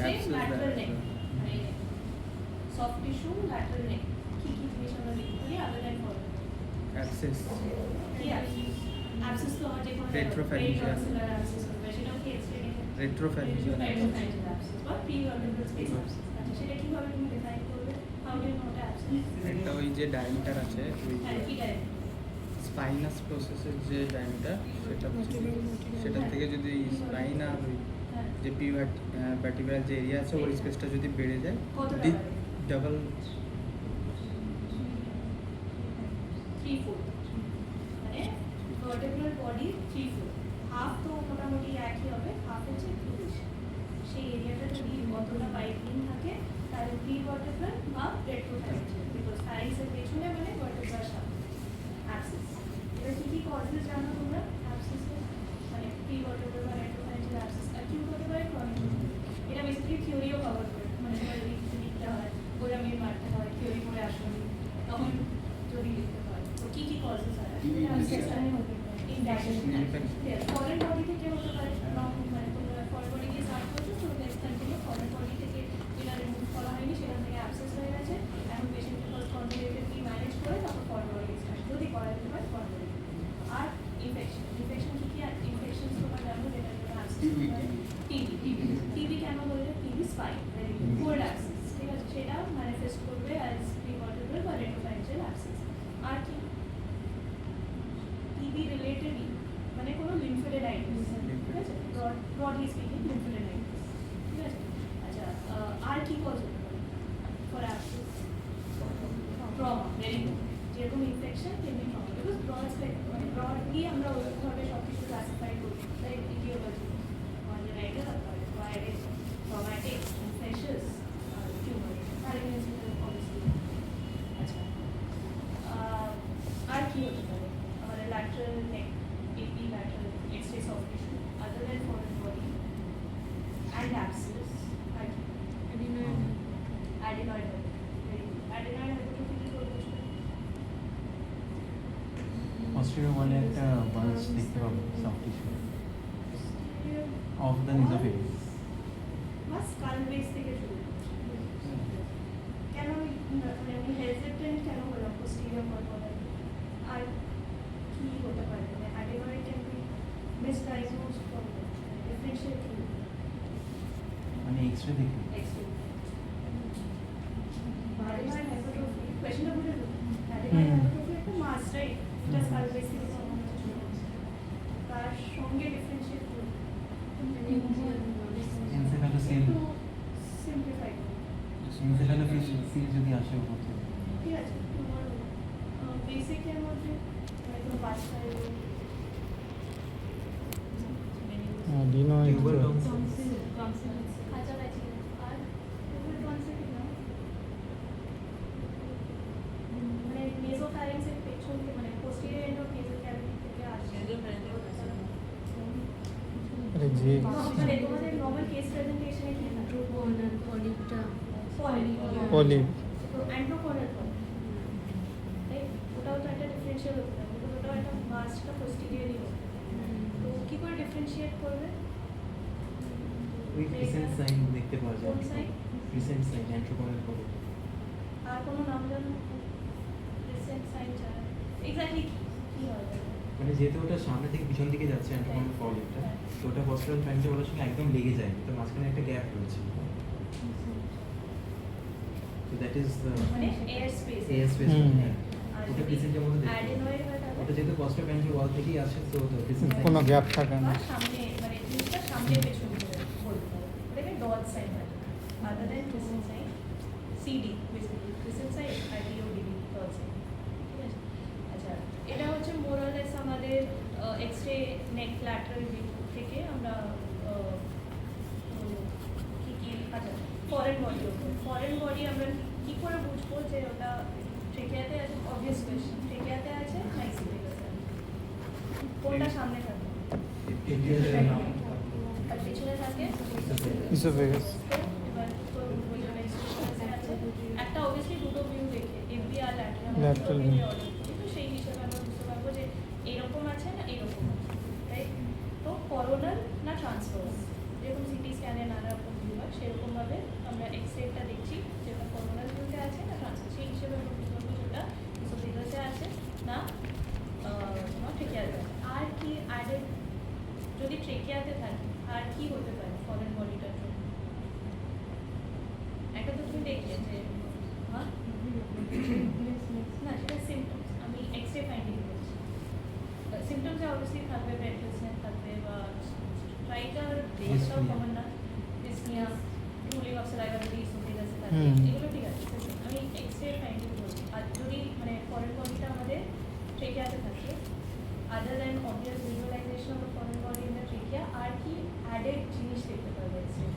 X-ray lateral নেক, মানে soft tissue lateral নেক, কি কি জিনিস আমরা দেখতে পারি আদার দ্যান ফরওয়ার্ড? অ্যাক্সেস, কি অ্যাবসেস? অ্যাবসেস তো আমার যে কোনো Retropharyngeal অ্যাবসেস হবে, সেটাও কি এক্স-রে নেকে? রেট্রোফ্যারিঞ্জিয়াল Retropharyngeal abscess বা pre-vertebral space abscess। আচ্ছা, সেটা কিভাবে তুমি ডিফাইন করবে? How do you know ওটা abscess? একটা ওই যে ডায়ামিটার আছে ওই হ্যাঁ, কি ডায়ামিটার? স্পাইনাস প্রসেসের যে ডায়ামিটার সেটা হচ্ছে সেটা থেকে যদি স্পাইন আর ওই হ্যাঁ। যে ভার্টিব্রাল যে এরিয়া আছে ওই স্পেসটা যদি বেড়ে যায় কতটা বাড়ে? ডাবল 3/4, মানে vertebral body 3/4, হাফ তো মোটামুটি একই হবে, হাফ হচ্ছে একটু বেশি। সেই এরিয়াটা যদি অতটা পাইপিং থাকে তাহলে pre-vertebral বা retropharyngeal, because pharynx এর পেছনে মানে vertebral সামনে abscess। এবার কি কি causes জানো তোমরা abscess এর? মানে pre-vertebral বা retropharyngeal abscess, acute হতে পারে, chronic হতে পারে। এটা বেসিক্যালি থিওরিও কভার করে, মানে তোমার যদি লিখতে হয়, গোড়ামির মারতে হয়, থিওরি করে আসলে তখন যদি লিখতে হয়, তো কি কি causes হয়? Infection হতে পারে, ফরেন বডি থেকে হতে পারে, মানে তোমরা ফরেন বডি দিয়ে স্টার্ট করছো, তো লেস কন্টিনিউ ফরেন বডি থেকে যেটা রিমুভ করা হয়নি সেখান থেকে অ্যাবসেস হয়ে গেছে, এখন পেশেন্টকে ফার্স্ট কনজারভেটিভলি ম্যানেজ করে তারপর ফরেন বডি স্টার্ট যদি করা যেতে পারে ফরেন বডি। আর ইনফেকশন, ইনফেকশন কি কি ইনফেকশন তোমরা জানো যেটা জন্য অ্যাবসেস হতে পারে? টিবি কেন বললে? টিবি স্পাইন কোল্ড অ্যাবসেস, ঠিক আছে, সেটা ম্যানিফেস্ট করবে অ্যাজ প্রি-ভার্টেব্রাল বা রেট্রোফ্যারিঞ্জিয়াল অ্যাবসেস। আর কি টিবি রিলেটেডই, মানে কোনো লিম্ফোডেনাইটিস, ঠিক আছে, ব্রডলি স্পিকিং লিম্ফোডেনাইটিস, ঠিক আছে। আচ্ছা, আর কি কজ হতে পারে for abscess? Trauma, very good, যেরকম ইনফেকশন তেমনি ট্রমা, বিকজ মানে ব্রডলি আমরা ওইভাবে সব কিছু ক্লাসিফাই করি, like aetiology, congenital, acquired, traumatic, infectious, tumour, malignancy obviously. আচ্ছা, আর কি হতে পারে? আমাদের lateral neck, AP lateral, X-ray soft tissue, other than foreign body, and abscess, আর কি? Adenoid hypertrophy, very good. Adenoid hypertrophy কি বলবো? posterior wall একটা bulge দেখতে পাবো soft tissue of the nasopharynx। বা skull base থেকে শুরু করছি। কেন মানে আমি হেজিটেন্ট কেন হলাম posterior wall বলার? আর কি হতে পারে? মানে adenoid can be misdiagnosed from differential কি? মানে এক্সরে দেখি X-ray. Adenoid hypertrophy, questionটা বুঝে তো? Adenoid hypertrophy একটা mass, right? এটা skull base থেকে সমান হচ্ছে। তার সঙ্গে differentiate করবো। এনসেফালোসিল একটু simplify করবো। এনসেফালোসিল যদি আসে উপর থেকে ঠিক আছে, তোমার বেসিকের মধ্যে একদম বাচ্চায় টিউবার কাছাকাছি আর ওভার কনসেপ্ট না, মানে নেসোফ্যারিংসের পেছন থেকে, মানে posterior end of naso cavity থেকে আসে। আরে যে মানে তোমাদের নরমাল কেস প্রেজেন্টেশনে কি থাকে? পলিপ তো অ্যান্ট্রোকোনাল পলিপ, তাই ওটাও তো একটা ডিফারেন্সিয়াল হতে পারে, কিন্তু ওটাও একটা মাসটা পোস্টেরিয়রই হবে। তো কি করে ডিফারেন্সিয়েট করবে? উইথ রিসেন্ট সাইন দেখতে পাওয়া যায় কোন sign? রিসেন্ট সাইন অ্যান্ট্রোকোনাল পলিপ আর কোনো নাম জানো? রিসেন্ট সাইন ছাড়া এক্স্যাক্টলি কি হয়? মানে যেহেতু ওটা সামনে থেকে পিছন দিকে যাচ্ছে অ্যান্ট্রোকোনাল পলিপটা, তো ওটা পস্টারাল ফ্র্যাঞ্জিও বলার সঙ্গে একদম লেগে যায়, তো মাঝখানে একটা গ্যাপ রয়েছে, তো দ্যাট ইজ মানে air space. Air space. Hmm. ওটা প্রেজেন্টের মধ্যে দেখতে অ্যাডেনয়েড হয় তাহলে ওটা যেহেতু পস্টারাল ফ্র্যাঞ্জিও ওয়াল থেকেই আসে, তো রিসেন্ট কোনো গ্যাপ থাকে না। বা সামনে, মানে জিনিসটা সামনে পেছনে করে বলতে পারো, ওটাকে ডট সাইন হয়, other than recent sign CD, basically recent sign আইডিও ডিবি ডট সাইন, ঠিক আছে। আচ্ছা, এটা হচ্ছে মোরালেস আমাদের এক্স-রে নেক ল্যাটারাল ভিউ থেকে আমরা কি কি। আচ্ছা, ফরেন বডি, ফরেন বডি আমরা কি করে বুঝবো যে ওটা ট্রেকিয়াতে আছে? অবভিয়াস কোয়েশ্চেন, ট্রেকিয়াতে আছে না ইসোফেগাসে আছে? কোনটা সামনে থাকে আর পেছনে থাকে? ইসোফেগাস এবার তো বললাম ইসোফেগাসে আছে, একটা অবভিয়াসলি দুটো ভিউ দেখে এমপি আর ল্যাটারাল Lateral ভিউ view। কিন্তু সেই হিসেবে আমরা বুঝতে পারবো যে এইরকম আছে না এইরকম আছে, তাই তো করোনাল না ট্রান্সফার্স, যেরকম সিটি স্ক্যানে নানা রকম ভিউ হয় সেরকমভাবে আমরা এক্সরেটা দেখছি যেটা করোনার ভিউতে আছে না ট্রান্সফার সেই হিসেবে আমরা বুঝতে পারবো যেটা ইসোফেগাসে আছে না তোমার ট্রেকিয়াতে আছে। আর কি অ্যাডেড যদি ট্রেকিয়াতে থাকে আর কি হতে পারে ফরেন বডিটার জন্য? একটা তো তুমি দেখলে যে হ্যাঁ না সেটা সিমটমস, আমি এক্সরে ফাইন্ডিং বলছি। সিমটমসে অবভিয়াসলি থাকবে ব্রেথলেসনেস থাকবে বা স্ট্রাইকার ডেজটাও কমন না, ডিসনিয়া, রুলিং অফ সালাইভা যদি ইসোফেগাসে থাকে এগুলো ঠিক আছে। আমি এক্সরে ফাইন্ডিং বলছি। আর যদি মানে ফরেন বডিটা আমাদের ট্রেকিয়াতে থাকে other than obvious visualisation of foreign body in the trachea আর কি অ্যাডেড জিনিস দেখতে পারবে এক্সরে?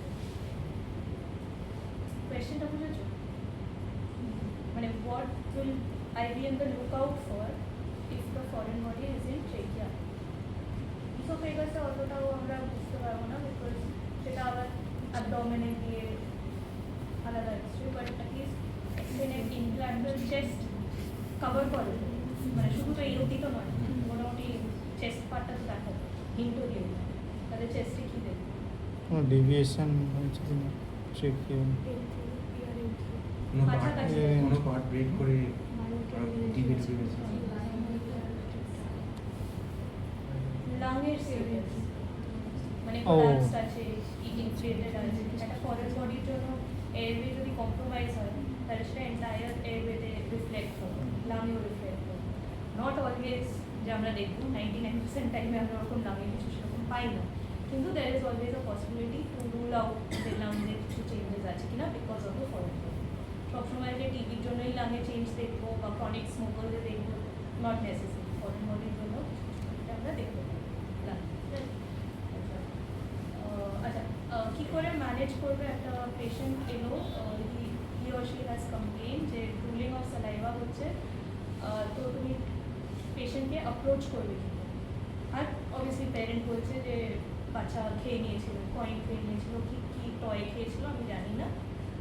কোয়েশ্চেনটা বুঝেছো? মানে what will I be on the lookout for if the foreign body is in trachea? ইসোফেগাসে অতটাও আমরা বুঝতে পারবো না বিকজ সেটা আবার অ্যাবডোমেনে দিয়ে আলাদা এক্সরে, বাট অ্যাটলিস্ট এক্সরেনে ইমপ্ল্যান্টাল চেস্ট কভার করে, মানে শুধু তো এই অবধি তো নয়, মোটামুটি চেস্ট পার্টটা তো দেখা যায়, হিন্টও দিয়ে দেয় তাহলে চেস্টে কী দেখবে? কোনো ডেভিয়েশন হয়েছে কিনা ট্রেকিয়া কোনো কাছাকাছি। পার্ট ব্রেক করে টিভি ঢুকে গেছে। লাংয়ের সিরিয়াস মানে ও। কোলাপস আছে, ইনফ্লেটেড আছে, একটা ফরেন বডির জন্য এয়ারওয়ে যদি কম্প্রোমাইজ হয় তাহলে সেটা এন্টায়ার এয়ারওয়েতে রিফ্লেক্ট হবে, লাংয়েও রিফ্লেক্ট হবে। নট অলওয়েজ যে আমরা দেখবো 99% টাইমে আমরা ওরকম লাংয়ে কিছু সেরকম পাই না, কিন্তু there is always a possibility to rule out যে লাংয়ে কিছু চেঞ্জেস আছে কিনা because of the foreign body. সবসময় যে টিভির জন্যই লাংয়ে চেঞ্জ দেখবো বা ক্রনিক স্মোকারদের দেখবো, নট নেসেসারি, ফরেন বডির জন্য এটা আমরা দেখতে পারি। আচ্ছা, কী করে ম্যানেজ করবে একটা পেশেন্ট এলো, he or she has complain যে রুলিং অফ সালাইভা হচ্ছে, তো তুমি পেশেন্টকে অ্যাপ্রোচ করবে কী করে? আর অবভিয়াসলি প্যারেন্ট বলছে যে বাচ্চা খেয়ে নিয়েছিল, কয়েন খেয়ে নিয়েছিল, কি কী টয় খেয়েছিল আমি জানি না,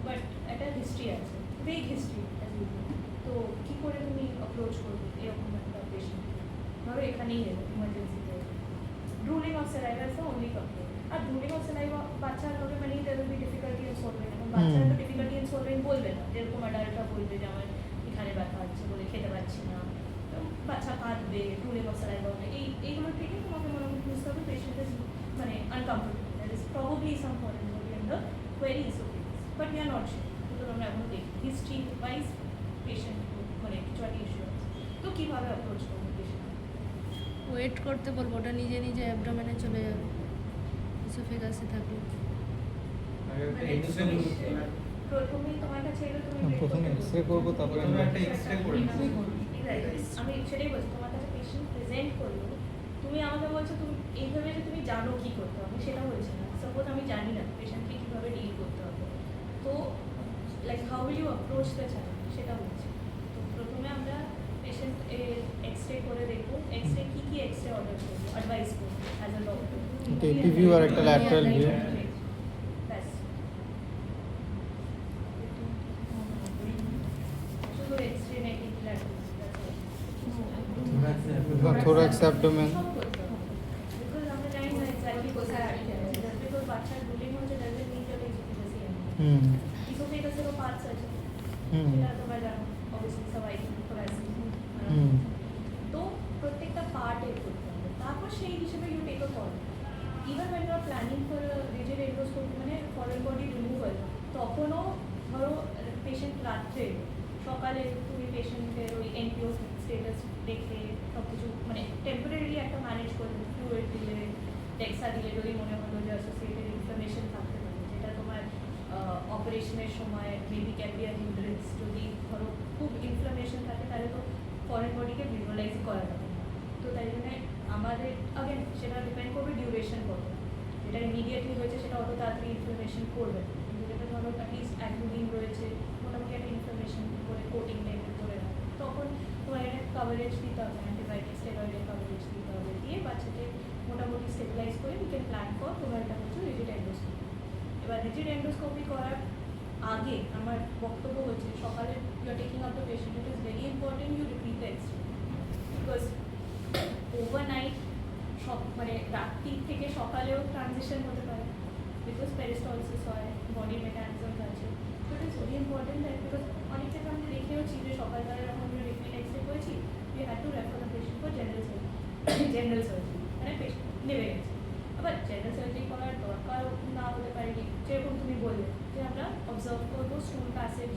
বাট একটা হিস্ট্রি আছে, ভেগ হিস্ট্রি। তো কী করে তুমি অ্যাপ্রোচ করবে এরকম একটা পেশেন্টকে? ধরো এখানেই এলো ইমার্জেন্সিতে, drooling of saliva is the only complaint. R drooling of saliva বাচ্চার হবে মানে there will be difficulty in swallowing, এখন বাচ্চারা তো difficulty in swallowing বলবে না, যেরকম অ্যাডাল্টরা বলবে যে আমার এখানে ব্যথা হচ্ছে বলে খেতে পারছি না, তো বাচ্চা কাঁদবে, drooling of saliva হবে, এইগুলো থেকে তোমাকে মোটামুটি বুঝতে হবে পেশেন্ট ইজ মানে uncomfortable, there is probably some foreign body in the query esophagus, but we are not sure, তো আমরা এখন দেখি হিস্ট্রি ওয়াইজ পেশেন্ট মানে কিছু একটা ইস্যু আছে, তো কীভাবে অ্যাপ্রোচ করবো পেশেন্ট? ওয়েট করতে বলবো, ওটা নিজে নিজে অ্যাবডোমেনে চলে যাবে ইসোফেগাসে থাকলে। প্রথমেই তোমার কাছে এলো, তুমি wait প্রথমে করতে এক্সরে বলবে। করবো তারপরে প্রথমে আমরা একটা এক্সরে করে নিই। Exactly. আমি সেটাই বলছি, তোমার কাছে পেশেন্ট প্রেজেন্ট করলো, তুমি আমাকে বলছো তুমি এইভাবে যে তুমি জানো কী করতে হবে, সেটা বলছি না। সাপোজ আমি জানি না পেশেন্টকে কীভাবে ডিল করতে হবে, তো like how will you approach the child, সেটা বলছি। তো প্রথমে আমরা পেশেন্ট এক্সরে করে দেখবো, এক্সরে কী এক্সরে অর্ডার করবো, অ্যাডভাইস করবো অ্যাজ আ ডক্টর। একটা AP view আর একটা lateral view। ব্যাস, শুধু এক্সরে নেই, ল্যাটারাল, thorax abdomen সব করতে হবে। Because আমরা জানি না exactly কোথায় আটকে আছে। Just because বাচ্চার drooling হচ্ছে doesn't mean that esophagus এ আছে। হুম Esophagus এরও parts আছে। হুম সেটা তোমরা জানো, obviously cervical, thoracic, হুম তো প্রত্যেকটা পার্ট এর করতে হবে। তারপর সেই হিসেবে you take a call. Even when you are planning for a rigid endoscopy মানে foreign body removal, তখনও ধরো পেশেন্ট রাত্রে সকালে তুমি পেশেন্টের ওই NPO স্টেটাস দেখে সব কিছু মানে টেম্পোরারিলি একটা ম্যানেজ করলে, ফ্লুইড দিলে, ডেক্সা দিলে যদি মনে হলো যে অ্যাসোসিয়েটেড ইনফ্লামেশন থাকতে পারে, যেটা তোমার অপারেশনের সময় maybe can be a hindrance. যদি ধরো খুব ইনফ্লামেশন থাকে তাহলে তো ফরেন বডিকে ভিজুয়ালাইজ করা যাবে না, তো তাই জন্য আমাদের আগেন সেটা ডিপেন্ড করবে ডিউরেশন কত, যেটা ইমিডিয়েটলি হয়েছে সেটা অত তাড়াতাড়ি ইনফ্লামেশন করবে না, কিন্তু যেটা ধরো অ্যাটলিস্ট 1-2 দিন রয়েছে মোটামুটি একটা ইনফ্লামেশন করে কোটিং টাইপের করে রাখে, তখন তোমার একটা কাভারেজ দিতে হবে, অ্যান্টিবায়োটিক স্টেরয়েডের কাভারেজ দিতে হবে, দিয়ে বাচ্চাকে মোটামুটি স্টেবিলাইজ করে উই ক্যান প্ল্যান ফর তোমার এটা হচ্ছে রিজিড এন্ডোস্কোপি। এবার রিজিড এন্ডোস্কোপি করার আগে আমার বক্তব্য হচ্ছে সকালে you are taking out the patient, it is very important you repeat the x-ray, because overnight সব মানে রাত্রি থেকে সকালেও ট্রানজিশন হতে পারে, বিকজ পেরিস্টলসিস হয়, বডি মেকানিজম আছে। তো it is very important that because অনেক ক্ষেত্রে আমরা দেখেওছি যে সকালবেলা যখন আমরা রিপিট এক্সরে করেছি, we had to refer the patient for general surgery, মানে পেশেন্ট নেমে গেছে। আবার জেনারেল সার্জারি করার দরকার না হতে পারে, যেরকম তুমি বললে যে আমরা অবজার্ভ করবো স্টুল প্যাসেজ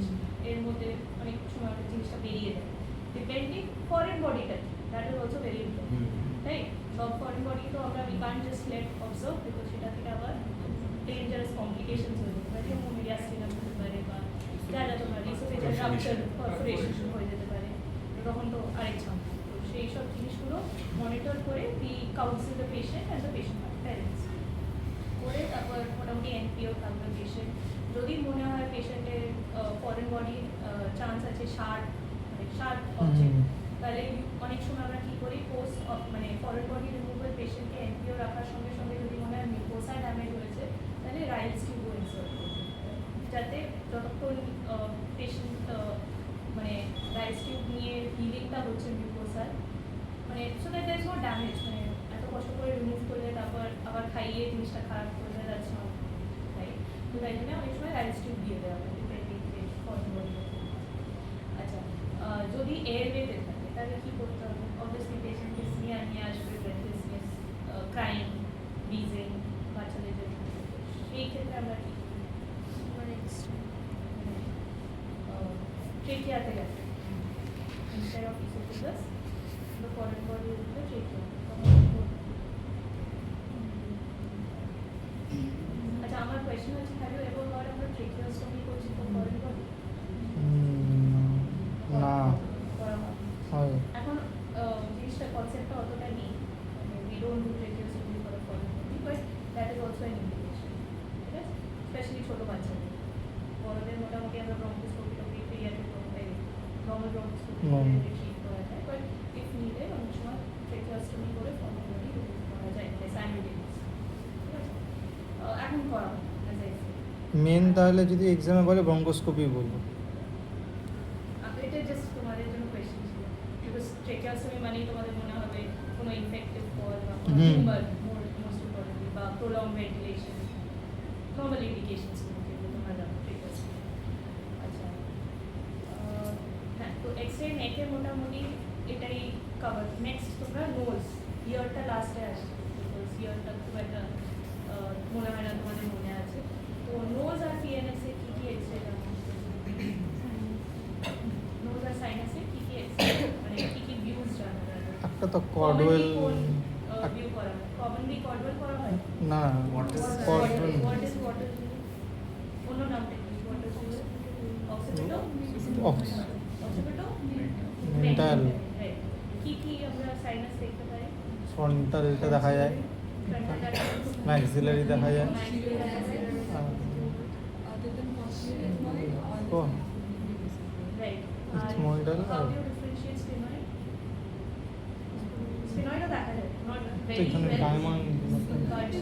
এর মধ্যে অনেক সময় একটা জিনিসটা বেরিয়ে যায়, ডিপেন্ডিং ফরেন বডিটা, that is also very important, right? সব ফরেন বডি তো আমরা we can't just let observe, because সেটা থেকে আবার ডেঞ্জারাস কমপ্লিকেশনস হয়ে যেতে পারে, যেমন মিডিয়াস্টিনাম হতে পারে বা যারা তোমার ইসোফেজিয়াল রাপচার পারফোরেশন হয়ে যেতে পারে, তখন তো আরেক ঝামেলা। তো সেই সব জিনিসগুলো মনিটর করে we council the patient and the patient parents করে তারপর মোটামুটি এনপিও থাকবে পেশেন্ট। যদি মনে হয় পেশেন্টের ফরেন বডি চান্স আছে শার্প অবজেক্ট, তাহলে অনেক সময় আমরা কী করি, পোস্ট মানে ফরেন বডি রিমুভাল পেশেন্টকে এনপিও রাখার সঙ্গে সঙ্গে যদি মনে হয় মিউকোসা ড্যামেজ হয়েছে, তাহলে রাইলস টিউবও ইনসার্ট করবে, যাতে যতক্ষণ পেশেন্ট মানে রাইলস টিউব নিয়ে হিলিংটা হচ্ছে মিউকোসার, মানে so that there is no damage, মানে এত কষ্ট করে রিমুভ করলে তারপর আবার খাইয়ে জিনিসটা খারাপ করলে দ্যাটস নট রাইট। তো তাই জন্য অনেক সময় রাইলস টিউব দিয়ে দেওয়া হয় ডিপেন্ডিং ফরেন বডি। আচ্ছা, যদি এয়ারওয়েতে থাকে তাহলে কী করতে হবে? অবভিয়াসলি পেশেন্টকে নিয়ে আসবে, ব্রেথলেসনেস, ক্রাইং, বিজিং, বাচ্চাদের জন্য, সেই ক্ষেত্রে আমরা কী করি? মানে ট্রেকিয়াতে গেছে, instead of oesophagus the foreign body will be trachea. আচ্ছা, আমার কোয়েশ্চেন হচ্ছে, have you ever heard of tracheostomy করছি ফর ফরেন বডি? না করা হয়। হয় এখন জিনিসটা কনসেপ্টটা অতটা নেই, we don't do tracheostomy for foreign body, but that is also an indication, ঠিক আছে? স্পেশালি ছোটো বাচ্চাদের। বড়দের মোটামুটি আমরা ব্রঙ্কোস্কোপি ক্রিয়াতে করতে নর্মাল ব্রঙ্কোস্কোপি ট্রিট করা যায়, বাট ইফ নিডেড অনেক সময় ট্রেকিওস্টমি করে ফরেন বডি রিমুভ করা যায় সাইমultaneously, ঠিক আছে? এখন করা হয় অ্যাজ আই সে। মেন তাহলে যদি এক্সামে বলে ব্রঙ্কোস্কোপি বলবো। এটা জাস্ট তোমাদের জন্য কোয়েশ্চেন ছিল, বিকজ ট্রেকিওস্টমি মানেই তোমাদের মনে হবে কোনো ইনফেক্টিভ কজ বা কোনো টিউমার, মোস্ট ইম্পর্টেন্টলি, বা প্রলং ভেন্টিলেশন, নর্মাল ইন্ডিকেশনস যেগুলো তোমরা জানো ট্রেকিওস্টমি। আচ্ছা, হ্যাঁ, তো এক্সরে নেকে মোটামুটি এটাই কভার। নেক্সট তোমরা নোজ, ইয়ারটা লাস্টে আসছে, বিকজ ইয়ারটা খুব একটা মনে হয় না তোমাদের মনে আছে। তো নোজ আর পিএনএসে কী কী এক্সরে জানো? নোজ আর সাইনাসে কী কী এক্সরে, মানে কী কী ভিউজ জানো? একটা তো কর্ডওয়েল, ভিউ করা হয়, কমনলি কর্ডওয়েল করা হয়। না কর্ডওয়েল What is অন্য নামটা কি? What is অক্সিপিটো? অক্সিপিটো? মেন্টাল কি আমরা সাইনাস দেখতে পারি? ফ্রন্টালটা দেখা যায়, ম্যাক্সিলারি দেখা যায়, রাইট। Ethmoidal How আর- do you differentiate sphenoid? Sphenoidও দেখা যায়, not তো very এখানে well, diamond but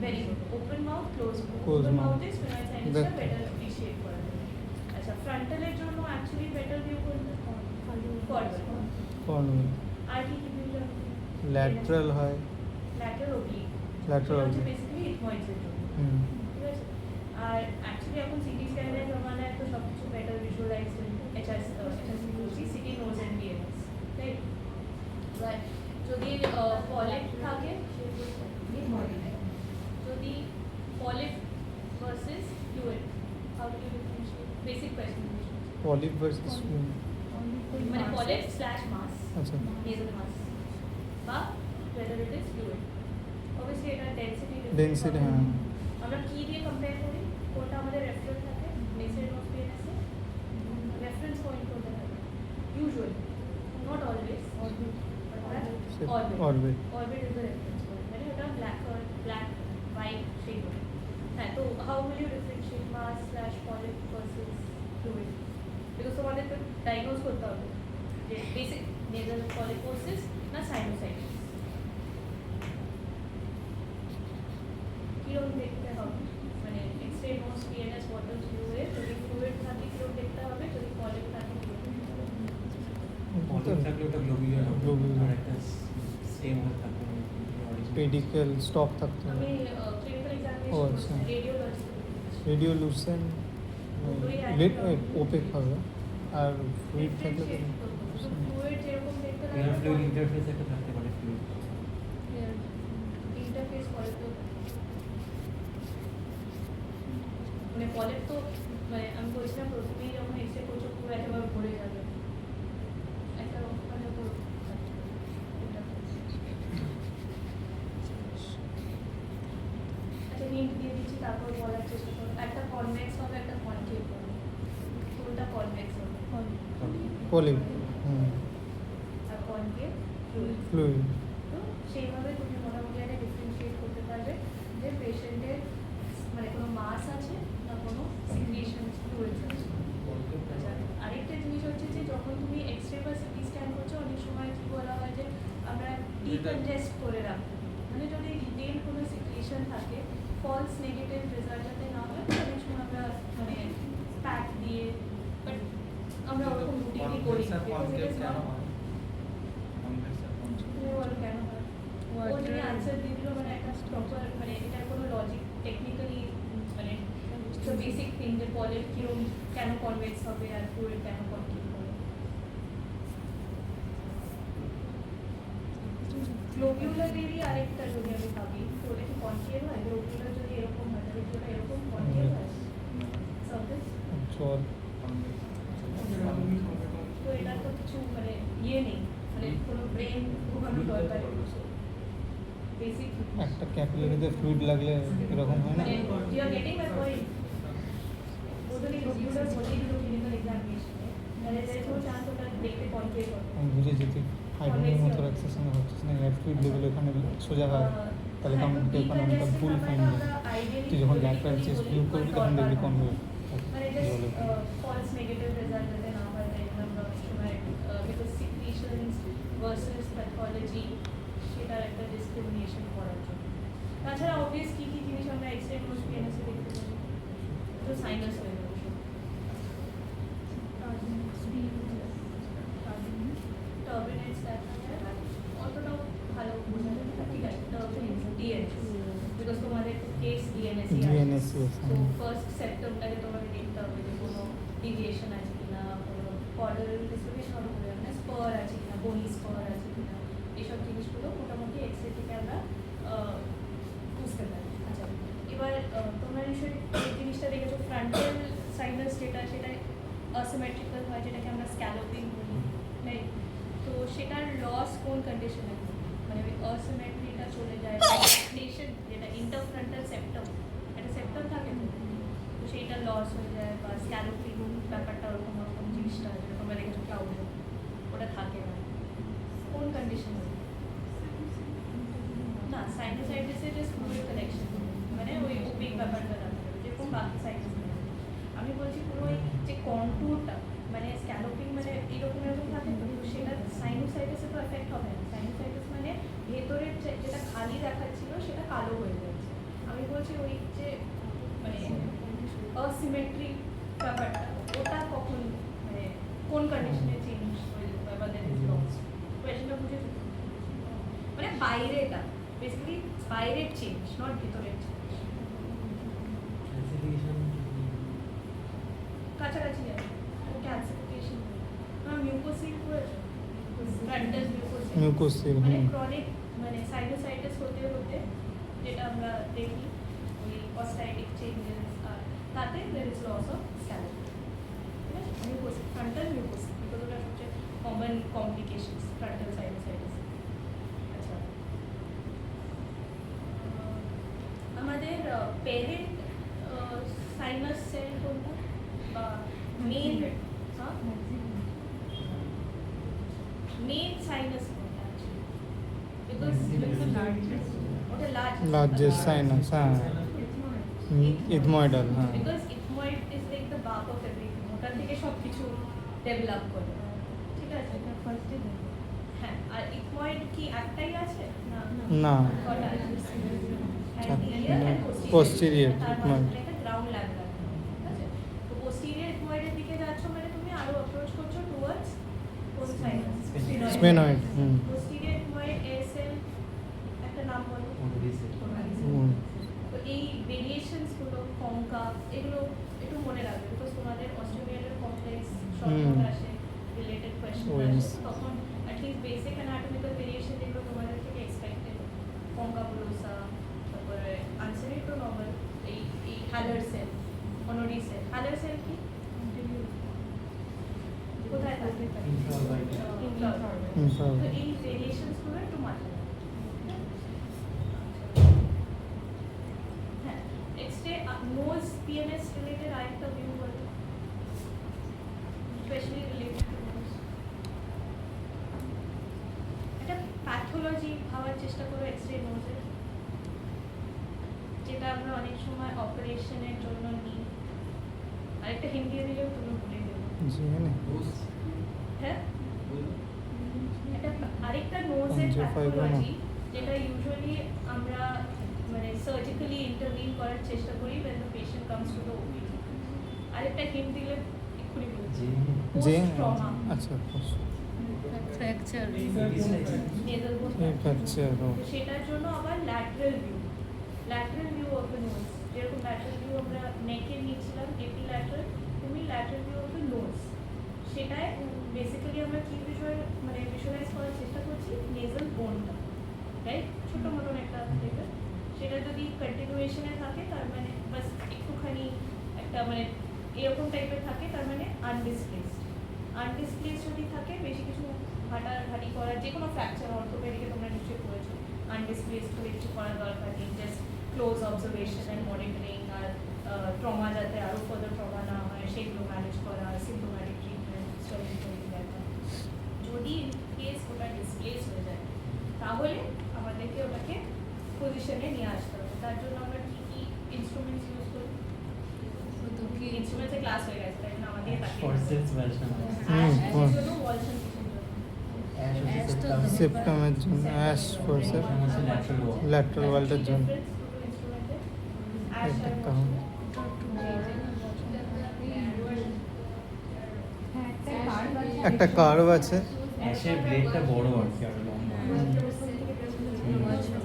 very good. Open mouth, close mouth. Close Open mouth. mouth is sphenoid sinusটা That- better appreciate করা যায়। আচ্ছা, ফ্রন্টালের জন্য অ্যাকচুয়ালি বেটার ভিউ করতে ফরওয়ার্ড। কর্ডওয়েল, আর কি কি ভিউ জানো? ল্যাটারাল হয়, ল্যাটারাল ওব্লিক। ল্যাটারাল হচ্ছে oblique। বেসিক্যালি ইথময়েডসের জন্য, ঠিক আছে? আর অ্যাকচুয়ালি এখন সিটি স্ক্যানের জমানায় তো সব কিছু better visualize CT nose and BNS, right? But যদি পলিপ থাকে, যদি polyp versus fluid, how do you differentiate? Basic question, polyp versus মানে পলিপ স্ল্যাশ মাস, আচ্ছা নেজাল মাস, বা whether it is fluid. Obviously এটা ডেন্সিটি, হ্যাঁ আমরা কি দিয়ে কম্পেয়ার করি? কোনটা আমাদের রেফারেন্স থাকে? মেসের নোট পিএনএসে রেফারেন্স পয়েন্ট কোনটা থাকে? Usually, not always, orbit is the reference point, মানে ওটা ব্ল্যাক হোয়াইট সেই হবে। হ্যাঁ, তো how will you differentiate mass slash polyp versus fluid? Because তোমাদের তো ডায়াগনোজ করতে হবে যে বেসিক নেজাল পলিপোসিস না সাইনোসাইটিস, কিরকম দেখতে হবে? মানে x-ray nose PNS water fluid, যদি ফ্লুইড থাকে কিরকম দেখতে হবে, যদি পলিপ থাকে কিরকম দেখতে হবে? পলিপ থাকলে ওটা গ্লোবিউলার হবে, Globular। আর একটা স্টেম হয়ে থাকবে পেডিকেল স্টক থাকতে আমি হবে ক্লিনিক্যাল ও, এক্সামিনেশন আচ্ছা। রেডিওলজি রেডিওলুসেন দুটোই একই হবে। ওপেক হবে আর ফ্লুইড থাকলে তো ফ্লুইড যেরকম দেখতে এয়ার ফ্লুইড ইন্টারফেস একটা থাকতে পারে ফ্লুইড ইন্টারফেস করে তো মানে পলেপ তো মানে আমি বলছিলাম প্রথমেই যখন এক্সরে করছো পুরো একেবারে ভরে যাবে একটা ওখানে তো আচ্ছা হিন্ট দিয়ে দিচ্ছি তারপর বলার চেষ্টা করো একটা কনভেক্স হবে একটা কনকেভ হবে কোনটা কনভেক্স হবে পলিপ আর কনকেভ ফ্লুইড ফ্লুইড তো সেইভাবে তুমি মোটামুটি একটা ডিফারেন্সিয়েট করতে পারবে যে পেশেন্টের মানে কোনো মাস আছে না কোনো সিক্রিয়েশন ফ্লুইডস আছে আচ্ছা, আরেকটা জিনিস হচ্ছে যে যখন তুমি এক্সরে বা সিটি স্ক্যান করছো অনেক সময় কি বলা হয় যে আমরা ডিকনজেস্ট করে রাখবো মানে যদি রিটেন কোনো সিক্রিয়েশন থাকে ফলস নেগেটিভ রেজাল্ট যাতে না হয় তো অনেক সময় আমরা মানে প্যাক দিয়ে বাট আমরা ওরকম রুটিনই করি কনভেক্স আর কনকেভ because it is কেন not- হয় কনভেক্স আর কনকেভ তুমি বলো কেন হয় ও যদি আনসার দিয়ে দিল মানে একটা প্রপার মানে এটার কোনো লজিক টেকনিক্যালি মানে বেসিক থিং যে পলের কিরম কেন কনভেক্স হবে আর ফ্লুইড কেন কনকেভ হবে গ্লোবিউলারেরই আরেকটা যদি আমি ভাবি তো ওটা কি কনকেভ হয় গ্লোবিউলার যদি এরকম হয় তাহলে কি ওটা এরকম কনকেভ হয় সার্ফেস জল তো এটা তো কিছু মানে ইয়ে নেই মানে কোনো ব্রেন ঘুমানোর দরকার বেসিক একটা ক্যাপিলারিতে ফ্লুইড লাগলে এরকম হয় না মানে you are getting my point. Totally globular body is a clinical examination. There is no chance ওটা দেখতে কনকেভ হবে। আমি বুঝে যেতে হাইড্রোমিক মতো এক্সারসাইজ হচ্ছে না এয়ার ফ্লুইড লেভেল ওখানে সোজা হয় তাহলে হ্যাঁ, কাউন্ট তো ওখানে অনেকটা ভুল ফাইন আমরা হবে ideally তুই যখন theoretically ল্যাটারাল চেস্ট বলি ভিউ করবি কোনো তখন দেখবি দরকার কম হবে মানে জলে false negative result যাতে না হয় তাই জন্য আমরা অনেক সময় because secretions versus pathology সেটার একটা discrimination করার জন্য তাছাড়া অবভিয়াস কি কি জিনিস আমরা এক্সরে কোর্স পিএনএসে দেখতে পারি তো সাইনাস হয়ে যাবে টার্বিনেটস দেখা যায় but অতটাও ভালো বোঝা যায় না ঠিক আছে টার্বিনেটস ডিএনএস বিকজ তোমাদের কেস ডিএনএস DNS, yes, তো ফার্স্ট সেপ্টমটাকে তোমাকে দেখতে হবে যে কোনো ডিভিয়েশন আছে কিনা কোনো কর্ডাল ডিসলোকেশন হবে মানে স্পার আছে কিনা বনি স্পার আছে কিনা এইসব জিনিসগুলো মোটামুটি এক্সরে থেকে আমরা বুঝতে পারি আচ্ছা এবার তোমরা নিশ্চয়ই এই জিনিসটা দেখেছো ফ্রন্টাল সাইনাস যেটা সেটা অসিমেট্রিক্যাল হয় যেটাকে আমরা স্ক্যালোপিং বলি রাইট তো সেটার লস কোন কন্ডিশনে মানে ওই অসিমেট্রিটা চলে যায় নেশন যেটা ইন্টারফ্রন্টাল সেপ্টাম একটা সেপ্টাম থাকে তো সেইটা লস হয়ে যায় বা স্ক্যালোপিং ব্যাপারটা ওরকম ওরকম জিনিসটা যেটা তোমরা দেখেছো ক্লাউডে ওটা থাকে না কোন কন্ডিশনে না সাইনোসাইটিসের যে ফ্লুইড কালেকশন মানে ওই ওপিক ব্যাপারটা না থাকে যেরকম বাকি সাইটিস আমি বলছি পুরো ওই যে কন্টুরটা মানে স্ক্যালোপিং মানে এরকম এরকম থাকে তো সেটা সাইনোসাইটিসে তো এফেক্ট হবে না সাইনোসাইটিস মানে ভেতরের যেটা খালি দেখাচ্ছিল সেটা কালো হয়ে যাচ্ছে আমি বলছি ওই যে মানে অসিমেট্রিক ব্যাপারটা ওটা কখন মানে কোন কন্ডিশনে চেঞ্জ হয়ে যেতে পারে বা দ্যাট ইজ লস কোয়েশ্চেনটা বুঝেছো মানে বাইরেটা বেসিক্যালি বাইরের চেঞ্জ নট ভিতরের চেঞ্জ ক্লাসিফিকেশন কাছাকাছি যাবে ও ক্যালসিফিকেশন মিউকোসিল করেছো ফ্রন্টাল মিউকোসিল মিউকোসিল মানে ক্রনিক মানে সাইনোসাইটিস হতে হতে যেটা আমরা দেখি ওই অস্টাইটিক চেঞ্জেস আর তাতে there is loss of scalp ঠিক আছে মিউকোসিল ফ্রন্টাল মিউকোসিল বিকজ ওটা সবচেয়ে কমন কমপ্লিকেশনস ফ্রন্টাল সাইনোসাইটিস আচ্ছা আমাদের প্যারেন্ট সাইনাস সেল কোনটা বা মেইন হ্যাঁ মেইন সাইনাস কোনটা আছে বিকজ ওটা লার্জেস্ট সাইনাস হ্যাঁ ইথময়েডাল হ্যাঁ because ethmoid is like the বাক অফ এভরিথিং ওটা থেকে সব কিছু ডেভেলপ করে ঠিক আছে এটা ফার্স্টে হ্যাঁ আর ইথময়েড কি একটাই আছে না না কটা আছে posterior তার ethmoid। মানে একটা গ্রাউন্ড ল্যাব ঠিক আছে তো পোস্টেরিয়র ইথময়েডের দিকে যাচ্ছ মানে তুমি আরো অ্যাপ্রোচ করছো টুয়ার্ডস কোন সাইনাস Sphenoid, হুম। পোস্টেরিয়র ইথময়েড এএসএল একটা নাম বলো। হুম। তো এই ভেরিয়েশনসগুলো কনকাভ এগুলো একটু মনে রাখবে, বিকজ তোমাদের অস্ট্রেলিয়ার কমপ্লেক্স শর্ট আসে, রিলেটেড কোয়েশ্চেন Wings. আসে, তখন অ্যাটলিস্ট বেসিক অ্যানাটমিক্যাল ভেরিয়েশন যেগুলো তোমাদের থেকে এক্সপেক্টেড, কনকাভুলোসা, তারপরে আনসারে তো নর্মাল এই হ্যালার সেল, অনোডি সেল। হ্যালার সেল কি কোথায় থাকে? Infrared. তো এই ভেরিয়েশনসগুলো একটু মাথায় রাখবে। হ্যাঁ, এক্সরে নোজ পিএমএস রিলেটেড আরেকটা ভিউ বলো, স্পেশালি রিলেটেড টু নোজ। একটা প্যাথোলজি ভাবার চেষ্টা করো এক্সরে নোজের, যেটা আমরা অনেক সময় অপারেশনের জন্য নিই। আরেকটা হিন্দি দিলেও তুমি ভুলে দেবো। GNA. হ্যাঁ, এটা আরেকটা নোজের Angiophygroma. প্যাথোলজি, যেটা ইউজুয়ালি আমরা মানে সার্জিক্যালি ইন্টারভিন করার চেষ্টা করি when the patient comes to the OPD। আরেকটা হিন্ট দিলে এক্ষুনি বলছি, JN. ট্রমা, আচ্ছা, ফ্র্যাকচার, নেজাল বোন fracture. তো সেটার জন্য আবার lateral view of the nose, যেরকম ল্যাটারাল ভিউ আমরা নেকে নিয়েছিলাম এপিল্যাটারাল, তুমি lateral view of the nose, সেটায় বেসিক্যালি আমরা কি বিষয় মানে ভিজুয়ালাইজ করার চেষ্টা করছি, নেজাল বোনটা, রাইট, ছোটো মতন একটা লেভেল, সেটা যদি কন্টিনিউয়েশনে থাকে তার মানে বাস একটুখানি একটা মানে এরকম টাইপের থাকে, তার মানে আনডিসপ্লেসড যদি থাকে, বেশি কিছু হাঁটাহাঁটি করার, যে কোনো ফ্র্যাকচার অর্থোপেডিকে তোমরা নিশ্চয়ই করেছো, আনডিসপ্লেসড হলে কিছু করার দরকার নেই, just close observation and monitoring, আর ট্রমা যাতে আরও ফার্দার ট্রমা না হয় সেগুলো ম্যানেজ করা, সিম্পটোম্যাটিক ট্রিটমেন্ট, সার্জারি দেখা। যদি কেস ওটা ডিসপ্লেস হয়ে যায় তাহলে আমাদেরকে ওটাকে পজিশনে নিয়ে আসতে হবে। তার জন্য আমরা কী কী ইনস্ট্রুমেন্টস ইউজ করি, ইনস্ট্রুমেন্টসের ক্লাস হয়ে গেছে, তাই জন্য আমাদের সেপ্টামের জন্য অ্যাশ ফোর্সেপ, ল্যাটারাল ওয়ালটার জন্য এটা কারণ। একটা কার্ভ আছে, অ্যাশের ব্লেডটা বড় আর কি, আর লম্বা।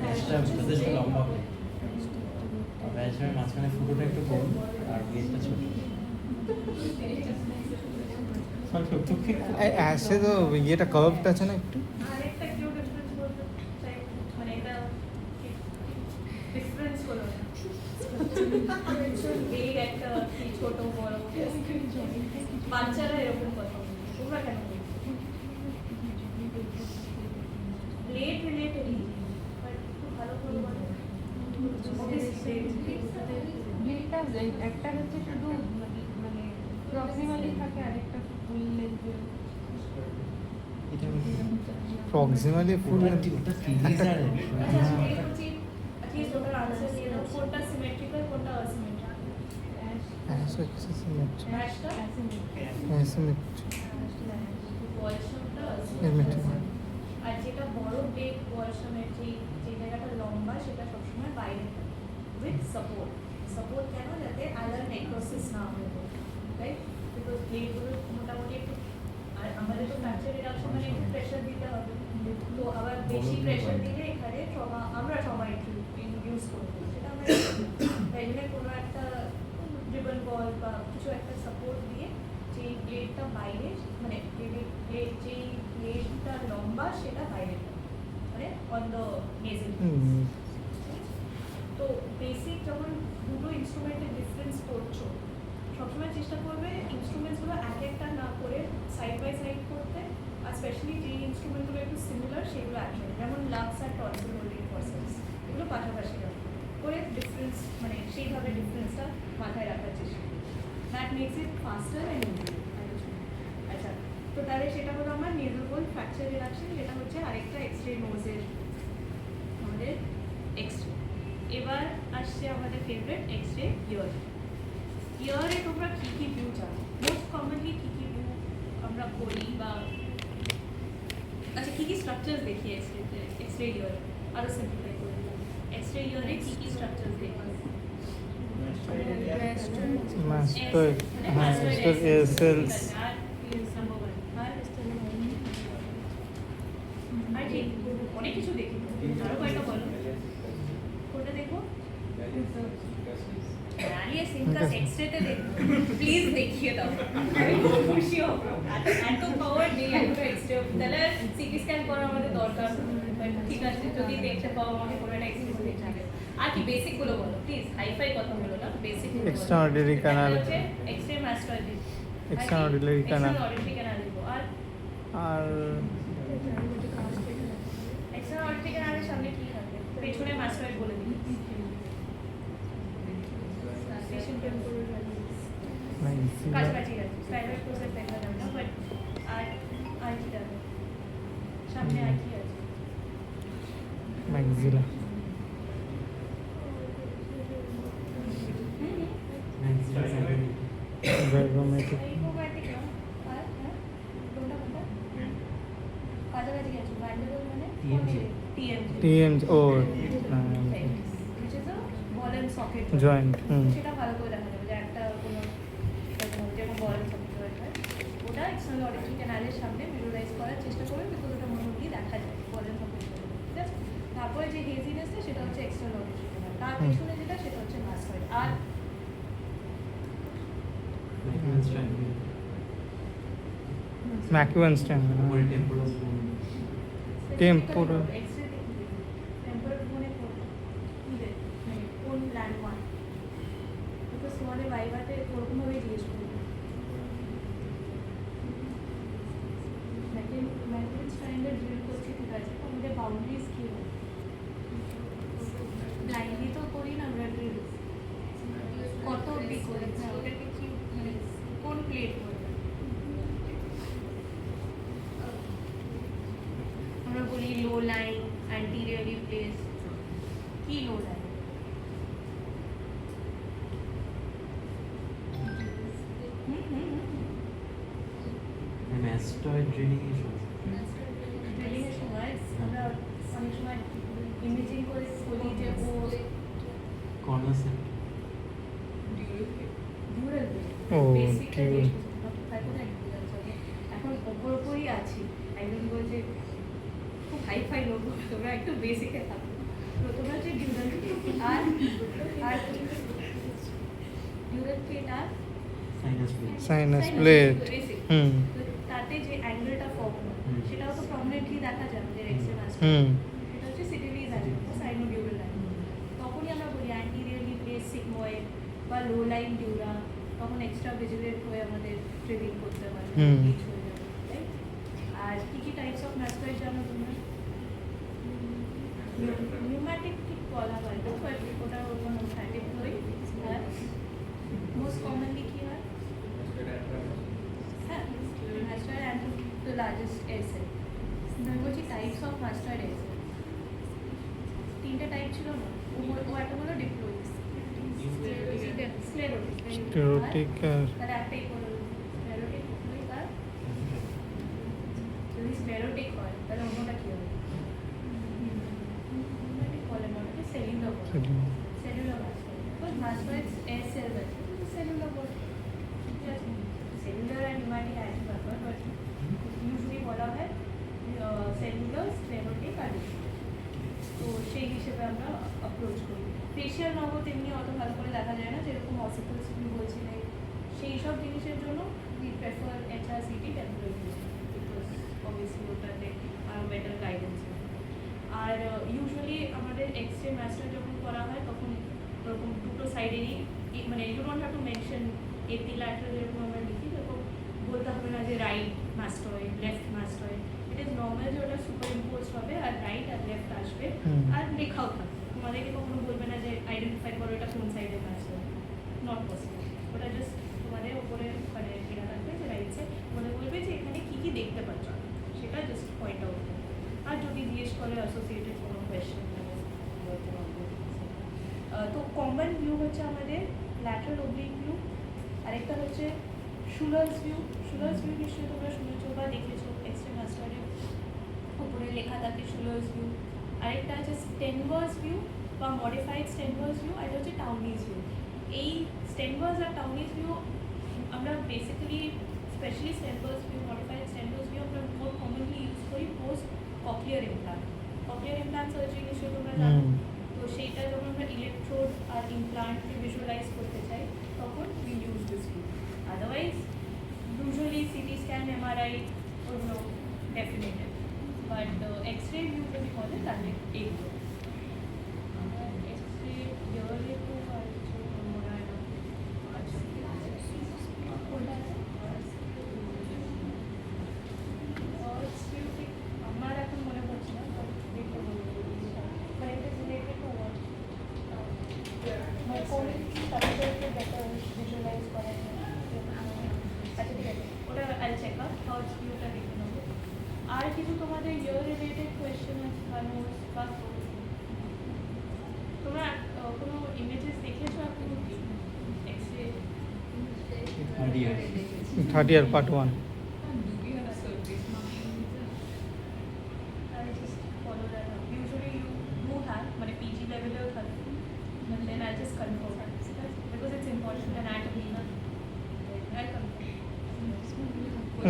অ্যাশটা যথেষ্ট লম্বা ব্লেড, আর অ্যাশের মাঝখানে ফুটোটা একটু কম আর ব্লেডটা ছোট। অ্যাশে তো ইয়েটা কার্ভটা আছে না একটু, আরেকটা কেউ ডিফারেন্স বলতে চাই, মানে এটা ডিফারেন্স হলো না, এই একটা কি ছোট বড়, বাচ্চারা এরকম কথা বলে, তোমরা কেন বলছো? লেট রিলেটেডই, বাট একটু ভালো করে বলো। ব্লেডটা একটা হচ্ছে শুধু মানে প্রক্সিমালি থাকে, আরেকটা ফুল লেন্থে। এটা প্রক্সিমালি ফুল ওটা সিরিজার অ্যাটলিস্ট ওটার আনসার দিয়ে দাও, কোনটা সিমেট্রিক্যাল কোনটা অসিমেট্রিক্যাল। অ্যাশে কিছু সিমেট্রি, ম্যাশটা অ্যাসিমেট্রি, বয়সটা সিমেট্রি। আর যেটা বড় বেগ বয়সমের যে জায়গাটা লম্বা সেটা সবসময় বাইরে উইথ সাপোর্ট কেন, যাতে আলার নেক্রোসিস না হয়ে যায়, রাইট, বিকজ ব্লেডগুলো মোটামুটি একটু, আর আমাদের তো ফ্র্যাকচার রিডাকশন মানে একটু প্রেশার দিতে হবে, তো আবার বেশি প্রেশার দিলে এখানে ট্রমা ইউজ করবো, সেটা আমরা তাই জন্য কোনো একটা রিবন বল বা কিছু একটা সাপোর্ট দিয়ে যেই ব্লেডটা বাইরে মানে যেই ব্লেডটা লম্বা সেটা বাইরে মানে অন দ্য নেজেল। তো বেসিক যখন দুটো ইনস্ট্রুমেন্টের ডিফারেন্স করছো, সবসময় চেষ্টা করবে ইনস্ট্রুমেন্টসগুলো এক একটা না করে সাইড বাই সাইড করতে, আর স্পেশালি যে ইনস্ট্রুমেন্টগুলো একটু সিমিলার সেগুলো একসাথে, যেমন লাক্স আর টনসিল হোল্ডিং ফরসেপস, এগুলো পাশাপাশি রাখবে করে ডিফারেন্স মানে সেইভাবে ডিফারেন্সটা মাথায় রাখার চেষ্টা করি, that makes it faster and easy. আচ্ছা, তো তাহলে সেটা হলো আমার নেজাল বোন ফ্র্যাকচার রিডাকশন, যেটা হচ্ছে আরেকটা এক্সরে নোজের আমাদের এক্সরে। এবার আসছে আমাদের ফেভারিট এক্সরে ইয়ারে তোমরা কী কী ভিউ জানো, মোস্ট কমনলি কী কী ভিউ আমরা করি, বা আচ্ছা কী কী স্ট্রাকচার্স দেখি এক্সরে ইয়ারে, আরও সিম্পলিফাই করে দিলাম, এক্সরে ইয়ারে কী কী স্ট্রাকচার্স দেখি? মাস্টার, মাস্টার এয়ার সেলস, আর যে অনেক কিছু দেখি, আরো কয়েকটা বলো। কোনটা দেখবো? অ্যালিয়াস ইনকাস এক্সরেতে দেখবো, প্লিজ দেখিয়ে দাও, আমি খুব খুশি হব। এত পাওয়ার নেই এত এক্সরে, তাহলে সিটি স্ক্যান করা আমাদের দরকার। But ঠিক আছে, যদি দেখতে পাও আমাকে কোনো একটা এক্সরে দেখতে হবে। আর কি বেসিক গুলো বলো প্লিজ, হাইফাই কথা বলো না, বেসিক Extraordinary canal. এক্সরে মাস্টারজি, Extraordinary canal. এক্সট্রাঅর্ডিনারি ক্যানাল দেখবো। আর আর এক্সট্রাঅর্ডিনারি ক্যানালের সামনে কি থাকে? পেছনে মাস্টার বলে দিই, স্টেশন টেম্পল কাছাকাছি আছে, প্রাইভেট কোর্সের দেখা যাবে না। বাট আর কি যাবে সামনে, আর কি আছে? ম্যাক্সিলা, জাইগোমেটিক, সাইকোম্যাটিক না? আর কোনটা কোনটা কাছাকাছি আছে? ব্যান্ডেবল মানে TMJ. টিএমজি, টিএমজি ও which is a ball and socket joint. সেটা ভালো করে দেখা যাবে যে একটা কোনো যেরকম বল এন্ড সকেট জয়েন্ট হয়, ওটা এক্সটার্নাল অডিটরি ক্যানালের সামনে ভিজুয়ালাইজ করার চেষ্টা করবে, বিকজ ওটা মোটামুটি দেখা যায় বল এন্ড সকেট জয়েন্ট, ঠিক আছে? তারপরে যে হেজিনেসটা সেটা হচ্ছে এক্সটার্নাল অডিটরি ক্যানাল, তার পেছনে যেটা সেটা হচ্ছে মাস্টয়েড। আর ম্যাকুয়ান্স ট্যাঙ্গেল, টেম্পোরাল বোন। Temporal. এক্সরে দেখবে টেম্পোরাল বোনে কোন ল্যান্ডমার্ক, বিকজ তোমাদের ভাইভাতে ওরকমভাবেই জিজ্ঞেস করবে। ম্যাকুয়েন্স ট্রায়াঙ্গেল ড্রিল করছি, ঠিক আছে, তো আমাদের বাউন্ডারিজ কী হয়? ব্লাইন্ডলি তো করি না আমরা ড্রিল, কত অব্দি করি? হ্যাঁ, ওটাকে কি মানে কোন প্লেট করবে? আমরা বলি লো লাইন, অ্যান্টিরিয়রলি প্লেস। কি লো লাইন? ম্যাস্টয়েড ড্রেনিং এর সময় ড্রিলিংয়ের সময় আমরা অনেক সময় ইমেজিং করে বলি যে ও কর্নার সেন্টার ডিউরাল ও, বেসিকটা dural. তাই কোথায় ডিউরাল চলে? এখন ওপরই আছি, একজন বলছে খুব হাইফাই লোক, তোমরা একটু বেসিকে থাকো। প্রথমে হচ্ছে ডিউরাল আর আর ডিউরাল প্লেট আর sinus plate. Sinus plate. Basic. Hmm তো তাতে যে অ্যাঙ্গেলটা ফর্ম হয় হুম। সেটাও তো প্রমিনেন্টলি দেখা যায় আমাদের এক্সরে মাস্টার। হুম এটা হচ্ছে সিটিলি লাইন, সাইনোডিউরাল লাইন। তখনই আমরা বলি অ্যান্টিরিয়রলি প্লেস সিগময়েড বা লো লাইন ডিউরা, তখন এক্সট্রা ভিজিলেট হয়ে আমাদের ট্রেনিং করতে হয়, হুম। রিচ হয়ে যাবে, রাইট? আর কি কি টাইপস অফ মাস্টার জানো তোমরা? নিউম্যাটিক ঠিক বলা হয় তো, বাট ওটা কোনো স্ট্যাটিক নয়। আর মোস্ট কমনলি কি হয়? হ্যাঁ, মাস্টার অ্যান্ড দ্য লার্জেস্ট এসে। আমি বলছি টাইপস অফ মাস্টার এসে, তিনটে টাইপ ছিল না? ও একটা হলো ডিপ্লোইড, স্টেরোটিক আর তাহলে একটাই করো স্ক্লেরোটিক, ডিপ্লোইড। আর যদি স্ক্লেরোটিক হয় তাহলে অন্যটা কী হবে? নিউম্যাটিক বলে না, ওটাকে সেলুলার বলে। সেলুলার মাস্টার, বিকজ মাস্টার এর সেলস আছে, সেলুলার বলে, ঠিক আছে? সেলুলার আর নিউম্যাটিক একই ব্যাপার, বাট ইউজুয়ালি বলা হয় সেলুলার, স্ক্লেরোটিক আর ডিপ্লোইড। তো সেই হিসেবে আমরা অ্যাপ্রোচ করি। ফেশিয়াল নগদ এমনি অত ভালো করে দেখা যায় না, যেরকম অসিকলস তুমি বলছিলে, সেই সব জিনিসের জন্য we prefer HRCT temporal because obviously ওটাতে আরও বেটার গাইডেন্স হয়। আর ইউজুয়ালি আমাদের এক্সরে মাস্টার যখন করা হয় তখন ওরকম দুটো সাইডেরই, মানে you don't have to mention ipsilateral, যেরকম আমরা লিখি তখন বলতে হবে না যে right mastoid, left mastoid. It is normal যে ওটা সুপার ইম্পোজ হবে আর রাইট আর লেফট আসবে, হুম। আর লেখাও থাকবে। তোমাদেরকে কখনো বলবে না যে আইডেন্টিফাই করো এটা কোন সাইডে মাস্টয়েড, নট পসিবল। ওটা জাস্ট তোমাদের উপরে মানে লেখা থাকবে যে রাইট সাইড, তোমাদের বলবে যে এখানে কী কী দেখতে পাচ্ছ, সেটা জাস্ট পয়েন্ট আউট করবে। আর যদি জিজ্ঞেস করে অ্যাসোসিয়েটেড কোনো কোয়েশ্চেন বলতে পারবো। তো কমন ভিউ হচ্ছে আমাদের ল্যাটারাল ওবলিক ভিউ, আরেকটা হচ্ছে শুলার্স ভিউ। শুলার্স ভিউ নিশ্চয়ই তোমরা শুনেছো বা দেখেছো, এক্সরে মাস্টারের উপরে লেখা থাকে শুলার্স ভিউ। আরেকটা আছে স্টেনভার্স ভিউ বা মডিফাইড স্টেনভার্স ভিউ, আর এটা হচ্ছে টাউনিজ ভিউ। এই স্টেনভার্স আর টাউনিজ ভিউ আমরা basically, specially Stenvers view, modified Stenvers view আমরা মোর কমনলি ইউজ করি post cochlear implant. Cochlear implant surgery নিশ্চয়ই তোমরা জানো। হুম। তো সেইটা যখন আমরা ইলেকট্রোড আর ইমপ্লান্টকে ভিজুয়ালাইজ করতে চাই তখন we use this tool. Otherwise usually CT scan, MRI ওগুলো ডেফিনেটেড, বাট এক্স-রে ভিউ যদি বলে তাহলে এইগুলো। এক্স-রে ইয়ারলি তো আর কিছু মনে হয় না। আচ্ছা, আমার এখন মনে পড়ছে না, মানে এটা রিলেটেড টু হোয়াট, মানে কোন সাবজেক্টে বেটার ভিজুয়ালাইজ করা যায়। আচ্ছা ঠিক আছে, ওটা আই চেক আউট থার্ড ভিউটা দেখে নেবো। আর কিছু তোমাদের ইয়ার রিলেটেড কোয়েশ্চেন আছে বা তোমরা কোনো ইমেজেস দেখেছো এখন অব্দি x-ray? Third year part 1। I'll just follow that up. Usually you do have, মানে PG level এও থাকে, but then I'll just confirm because it's important anatomy না, I'll confirm.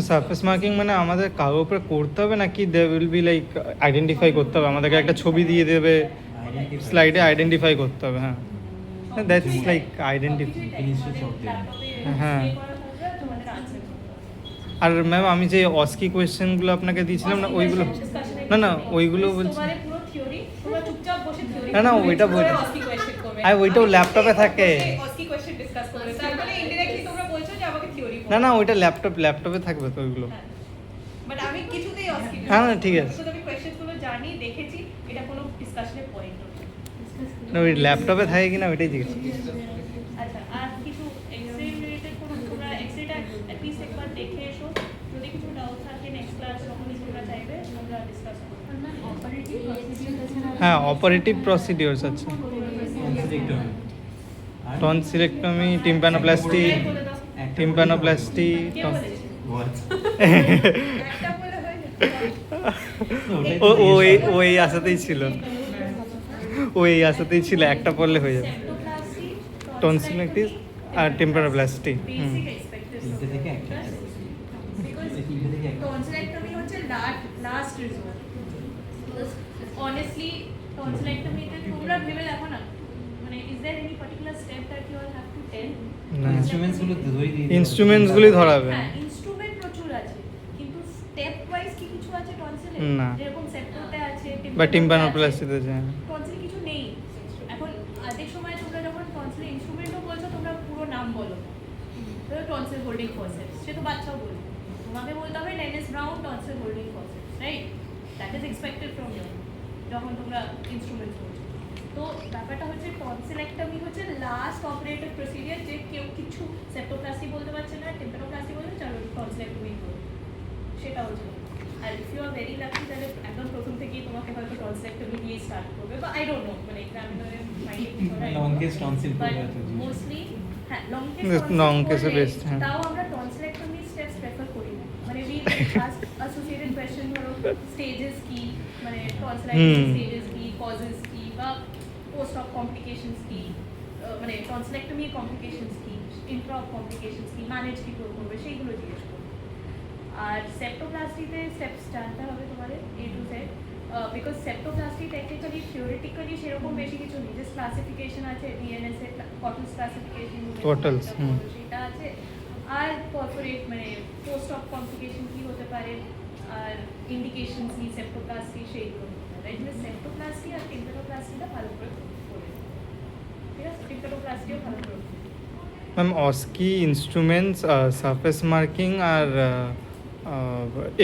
সারফেস মার্কিং মানে আমাদের কারোর উপরে করতে হবে নাকি they will be like identify করতে হবে, আমাদেরকে একটা ছবি দিয়ে দেবে স্লাইডে আইডেন্টিফাই করতে হবে? হ্যাঁ, দ্যাটস লাইক আইডেন্টিফাই। হ্যাঁ। আর ম্যাম আমি যে অস্কি কোয়েশ্চেনগুলো আপনাকে দিয়েছিলাম না ওইগুলো, না ওইগুলো বলছি পুরো থিওরি, তোমরা চুপচাপ বসে থিওরি, না, ওইটা বলছি। অস্কি কোয়েশ্চেন করবে, আর ওইটাও ল্যাপটপে থাকে। অস্কি কোয়েশ্চেন ডিসকাস করবে, তার মানে ইনডিরেক্টলি তোমরা বলছো যে আমাকে থিওরি না ওইটা ল্যাপটপে থাকবে তো ওইগুলো। বাট আমি কিছুতেই অস্কি হ্যাঁ, ঠিক আছে। তো আমি কোয়েশ্চেনগুলো জানি, দেখেছি, এটা কোনো ডিসকাশনের পয়েন্ট নয়। না ওই ল্যাপটপে থাকে কিনা ওইটাই জিজ্ঞেস করছি। আচ্ছা, আর কিছু এক্স-রে রিলেটেড কোনো, তোমরা এক্স-রেটা অ্যাটলিস্ট একবার দেখে এসো, যদি কিছু ডাউট থাকে নেক্সট ক্লাস যখন তোমরা চাইবে আমরা ডিসকাস করব। হ্যাঁ, অপারেটিভ প্রসিডিওরস আছে, টনসিলেক্টমি, টিম্প্যানোপ্লাস্টি, টিম্প্যানোপ্লাস্টি। কে বলেছে? একটা বলে হয় না। ওই আশাতেই ছিল, ওই আশাতেই ছিল, একটা পড়লে হয়ে যাবে। সেপ্টোপ্লাস্টি, টনসিলাইটিস আর টিম্প্যানোপ্লাস্টি। বেসিক এক্সপেক্টেড তিনটে থেকে একটা। বিকজ তিনটে থেকে একটা। টনসিলেক্টমি হচ্ছে লাস্ট রিসোর্ট। অনেস্টলি টনসিলেক্টমিতে তোমরা ভেবে দেখো না, মানে is there any particular step that you will have to tell? না, ইনস্ট্রুমেন্টস গুলো ধরে দিয়ে ইনস্ট্রুমেন্টসগুলি ধরাবে। হ্যাঁ, ইনস্ট্রুমেন্ট প্রচুর আছে, কিন্তু স্টেপ ওয়াইজ কি কিছু আছে টনসিলে? না। যেরকম সেপ্টোতে আছে, বা টিম্প্যানোপ্লাস্টিতে যায়। টনসিলে কিছু নেই। এখন অনেক সময় তোমরা যখন টনসিলে ইনস্ট্রুমেন্টও বলছো, তোমরা পুরো নাম বলো, ধরো টনসিল হোল্ডিং ফরসেপস, সে তো বাচ্চাও বলবে, তোমাকে বলতে হবে Denis Browne tonsil holding forceps, right? That is expected from you যখন তোমরা ইনস্ট্রুমেন্টস বলছো। তো ব্যাপারটা হচ্ছে টনসিলেক্টমি হচ্ছে লাস্ট অপারেটিভ প্রসিডিয়ার, যে কেউ কিছু সেপ্টোপ্লাস্টি বলতে পারছে না, টিম্প্যানোপ্লাস্টি বলতে চলো টনসিলেক্টমি করো, সেটা হচ্ছে। আর if you are very lucky তাহলে একদম প্রথম থেকেই তোমাকে হয়তো টনসিলেক্টমি দিয়ে স্টার্ট করবে, বা আই ডোন্ট নো, মানে এক্সামিনারের মাইন্ডে Longest tonsil করবে তো জি। মোস্টলি হ্যাঁ লং কেসে বেস্ট। হ্যাঁ, তাও আমরা টনসিলেক্টমি স্টেপস প্রেফার করি না, মানে উই আস্ক অ্যাসোসিয়েটেড কোয়েশ্চেন, ধরো স্টেজেস কি, মানে টনসিলাইটিস স্টেজেস কি, কজেস কি, বা পোস্ট অফ কমপ্লিকেশনস কি, মানে টনসিলেক্টমি কমপ্লিকেশনস কি, ইন্ট্রা অফ কমপ্লিকেশনস কি, ম্যানেজ কি করবে, সেইগুলো জিজ্ঞেস করবে। আর সেপ্টোপ্লাস্টিতে স্টেপস জানতে হবে তোমাদের A to Z, because septoplasty technically theoretically সেরকম বেশি কিছু নেই, জাস্ট ক্লাসিফিকেশন আছে, ডিএনএস এর কটলস ক্লাসিফিকেশন, Cottles, সেটা আছে, আর কর্পোরেট মানে পোস্ট অফ কমপ্লিকেশন কি হতে পারে, আর ইন্ডিকেশন কি সেপ্টোপ্লাস্টি, সেইগুলো রাইট? সেপ্টোপ্লাস্টি আর টিম্প্যানোপ্লাস্টিটা ভালো করে করে, ঠিক আছে? টিম্প্যানোপ্লাস্টিও ভালো করে। ম্যাম অস্কি, ইনস্ট্রুমেন্টস, সারফেস মার্কিং আর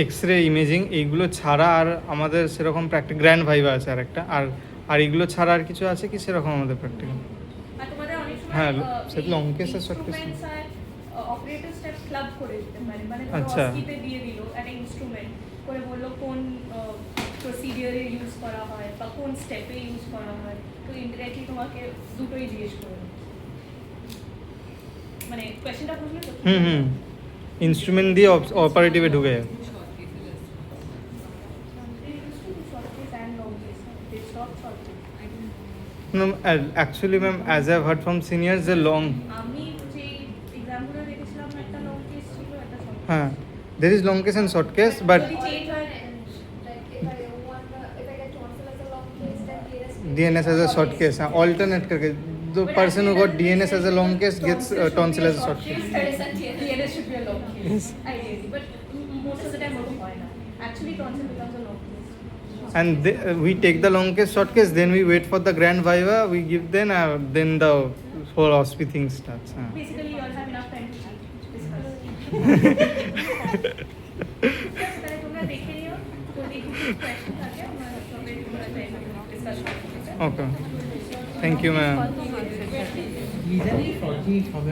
এক্সরে ইমেজিং, এইগুলো ছাড়া আর আমাদের সেরকম প্র্যাকটিক গ্র্যান্ড ভাইভা আছে আর একটা, আর এগুলো ছাড়া আর কিছু আছে কি সেরকম আমাদের প্র্যাকটিক্যাল? আর তোমাদের অনেক সময় হ্যাঁ, সেটা long case আর short case। ইনস্ট্রুমেন্টস আর অপারেটর স্টেপস ক্লাব করে দিতে পারে, মানে আচ্ছা। অস্কিতে দিয়ে দিল একটা ইনস্ট্রুমেন্ট করে, বললো কোন প্রসিডিওরে ইউজ করা হয় বা কোন স্টেপে ইউজ করা হয়, তো ইনডিরেক্টলি তোমাকে দুটোই জিজ্ঞেস করবে, মানে কোয়েশ্চেনটা বুঝলে তো? ইনস্ট্রুমেন্ট দিয়ে অপারেটিভে ঢুকে যায়। Actually ma'am as I hard from seniors যে লং, আমি যে এক্সামগুলো দেখেছিলাম একটা লং কেস ছিল, একটা শর্ট। হ্যাঁ there is long case and short case, but যদি চেঞ্জ হয় DNS as a short case, alternate करके the person who got DNS as a long case gets tonsil as a short case. DNS should be a long case, ideally, but most of the time ওরকম হয় না. Actually, tonsil becomes a long case. And we take the long case, short case, then we wait for the grand viva, we give then the whole OSPI thing starts. Basically, you all have enough time to discuss. তাহলে তোমরা দেখে নিও, যদি কিছু question থাকে আমরা সবাই তোমরা discuss করতে পারবে। Okay. Thank you, ma'am. কি জানি 40 হবে